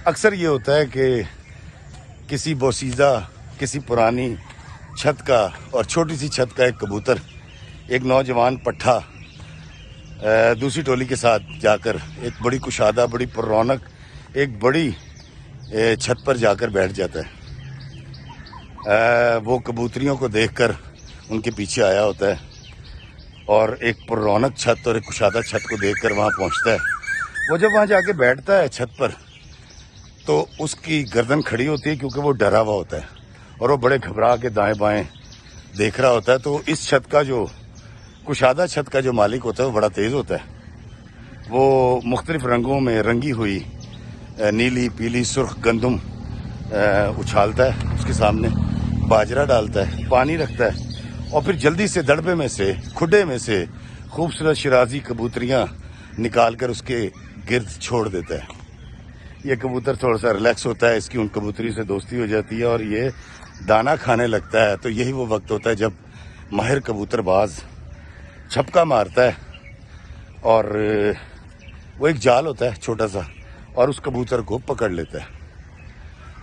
اکثر یہ ہوتا ہے کہ کسی بوسیدہ کسی پرانی چھت کا اور چھوٹی سی چھت کا ایک کبوتر ایک نوجوان پٹھا دوسری ٹولی کے ساتھ جا کر ایک بڑی کشادہ بڑی پر رونق ایک بڑی چھت پر جا کر بیٹھ جاتا ہے۔ وہ کبوتریوں کو دیکھ کر ان کے پیچھے آیا ہوتا ہے اور ایک پر رونق چھت اور ایک کشادہ چھت کو دیکھ کر وہاں پہنچتا ہے۔ وہ جب وہاں جا کے بیٹھتا ہے چھت پر تو اس کی گردن کھڑی ہوتی ہے کیونکہ وہ ڈرا ہوا ہوتا ہے اور وہ بڑے گھبرا کے دائیں بائیں دیکھ رہا ہوتا ہے۔ تو اس چھت کا جو کشادہ چھت کا جو مالک ہوتا ہے وہ بڑا تیز ہوتا ہے، وہ مختلف رنگوں میں رنگی ہوئی نیلی پیلی سرخ گندم اچھالتا ہے، اس کے سامنے باجرہ ڈالتا ہے، پانی رکھتا ہے اور پھر جلدی سے دڑبے میں سے کھڈے میں سے خوبصورت شرازی کبوتریاں نکال کر اس کے گرد چھوڑ دیتا ہے۔ یہ کبوتر تھوڑا سا ریلیکس ہوتا ہے، اس کی ان کبوتری سے دوستی ہو جاتی ہے اور یہ دانہ کھانے لگتا ہے۔ تو یہی وہ وقت ہوتا ہے جب ماہر کبوتر باز چھپکا مارتا ہے اور وہ ایک جال ہوتا ہے چھوٹا سا اور اس کبوتر کو پکڑ لیتا ہے۔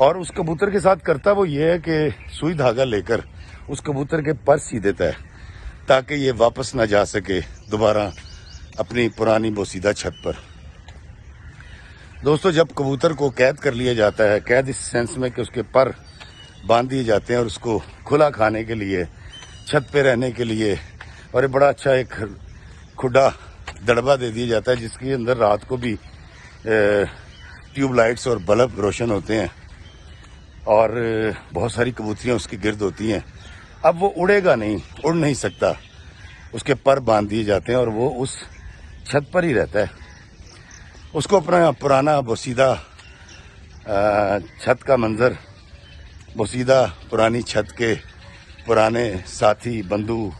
اور اس کبوتر کے ساتھ کرتا وہ یہ ہے کہ سوئی دھاگا لے کر اس کبوتر کے پر سی دیتا ہے تاکہ یہ واپس نہ جا سکے دوبارہ اپنی پرانی بوسیدہ چھت پر۔ دوستو، جب کبوتر کو قید کر لیا جاتا ہے، قید اس سینس میں کہ اس کے پر باندھ دیے جاتے ہیں اور اس کو کھلا کھانے کے لیے چھت پہ رہنے کے لیے اور بڑا اچھا ایک کھڈا دڑبا دے دیا جاتا ہے جس کے اندر رات کو بھی ٹیوب لائٹس اور بلب روشن ہوتے ہیں اور بہت ساری کبوتریاں اس کے گرد ہوتی ہیں۔ اب وہ اڑے گا نہیں، اڑ نہیں سکتا، اس کے پر باندھ دیے جاتے ہیں اور وہ اس چھت پر ہی رہتا ہے۔ اس کو اپنا پرانا بوسیدہ چھت کا منظر، بوسیدہ پرانی چھت کے پرانے ساتھی بندو،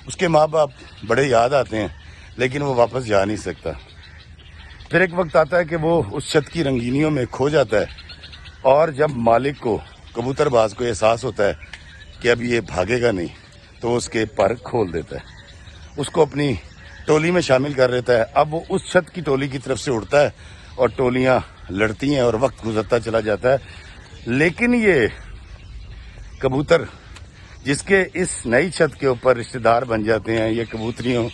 اس کے ماں باپ بڑے یاد آتے ہیں لیکن وہ واپس جا نہیں سکتا۔ پھر ایک وقت آتا ہے کہ وہ اس چھت کی رنگینیوں میں کھو جاتا ہے اور جب مالک کو، کبوتر باز کو احساس ہوتا ہے کہ اب یہ بھاگے گا نہیں تو اس کے پر کھول دیتا ہے، اس کو اپنی ٹولی میں شامل کر لیتا ہے۔ اب وہ اس چھت کی ٹولی کی طرف سے اڑتا ہے اور ٹولیاں لڑتی ہیں اور وقت گزرتا چلا جاتا ہے۔ لیکن یہ کبوتر جس کے اس نئی چھت کے اوپر رشتہ دار بن جاتے ہیں، یہ کبوتریوں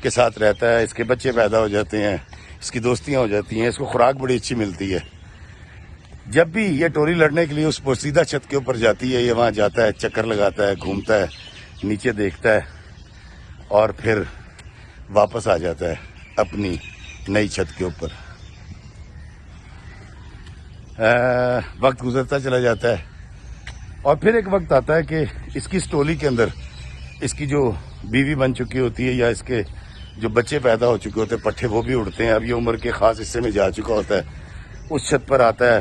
کے ساتھ رہتا ہے، اس کے بچے پیدا ہو جاتے ہیں، اس کی دوستیاں ہو جاتی ہیں، اس کو خوراک بڑی اچھی ملتی ہے۔ جب بھی یہ ٹولی لڑنے کے لیے اس بوسیدہ چھت کے اوپر جاتی ہے، یہ وہاں جاتا ہے، چکر لگاتا ہے، گھومتا ہے، نیچے دیکھتا ہے اور پھر واپس آ جاتا ہے اپنی نئی چھت کے اوپر۔ وقت گزرتا چلا جاتا ہے اور پھر ایک وقت آتا ہے کہ اس کی اس ٹولی کے اندر اس کی جو بیوی بن چکی ہوتی ہے یا اس کے جو بچے پیدا ہو چکے ہوتے ہیں، پٹھے، وہ بھی اڑتے ہیں۔ اب یہ عمر کے خاص حصے میں جا چکا ہوتا ہے، اس چھت پر آتا ہے،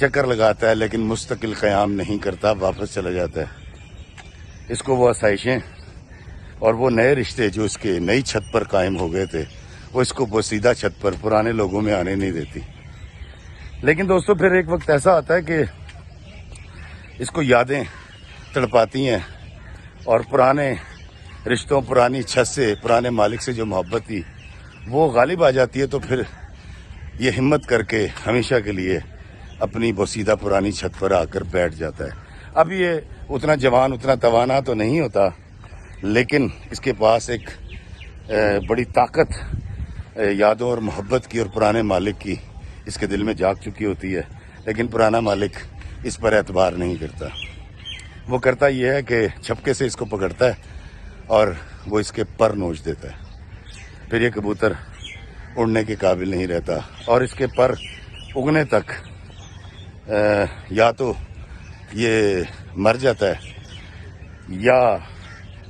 چکر لگاتا ہے لیکن مستقل قیام نہیں کرتا، واپس چلا جاتا ہے۔ اس کو وہ آسائشیں اور وہ نئے رشتے جو اس کے نئی چھت پر قائم ہو گئے تھے وہ اس کو بوسیدہ چھت پر پرانے لوگوں میں آنے نہیں دیتی۔ لیکن دوستو، پھر ایک وقت ایسا آتا ہے کہ اس کو یادیں تڑپاتی ہیں اور پرانے رشتوں، پرانی چھت سے، پرانے مالک سے جو محبت تھی وہ غالب آ جاتی ہے۔ تو پھر یہ ہمت کر کے ہمیشہ کے لیے اپنی بوسیدہ پرانی چھت پر آ کر بیٹھ جاتا ہے۔ اب یہ اتنا جوان، اتنا توانا تو نہیں ہوتا لیکن اس کے پاس ایک بڑی طاقت یادوں اور محبت کی اور پرانے مالک کی اس کے دل میں جاگ چکی ہوتی ہے۔ لیکن پرانا مالک اس پر اعتبار نہیں کرتا، وہ کرتا یہ ہے کہ چھپکے سے اس کو پکڑتا ہے اور وہ اس کے پر نوچ دیتا ہے۔ پھر یہ کبوتر اڑنے کے قابل نہیں رہتا اور اس کے پر اگنے تک یا تو یہ مر جاتا ہے یا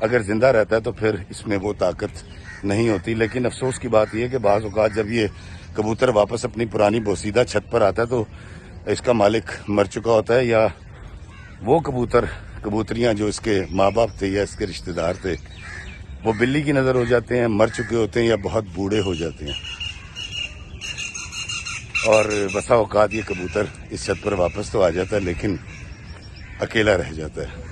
اگر زندہ رہتا ہے تو پھر اس میں وہ طاقت نہیں ہوتی۔ لیکن افسوس کی بات یہ ہے کہ بعض اوقات جب یہ کبوتر واپس اپنی پرانی بوسیدہ چھت پر آتا ہے تو اس کا مالک مر چکا ہوتا ہے یا وہ کبوتریاں جو اس کے ماں باپ تھے یا اس کے رشتہ دار تھے وہ بلی کی نظر ہو جاتے ہیں، مر چکے ہوتے ہیں یا بہت بوڑھے ہو جاتے ہیں اور بسا اوقات یہ کبوتر اس چھت پر واپس تو آ جاتا ہے لیکن اکیلا رہ جاتا ہے۔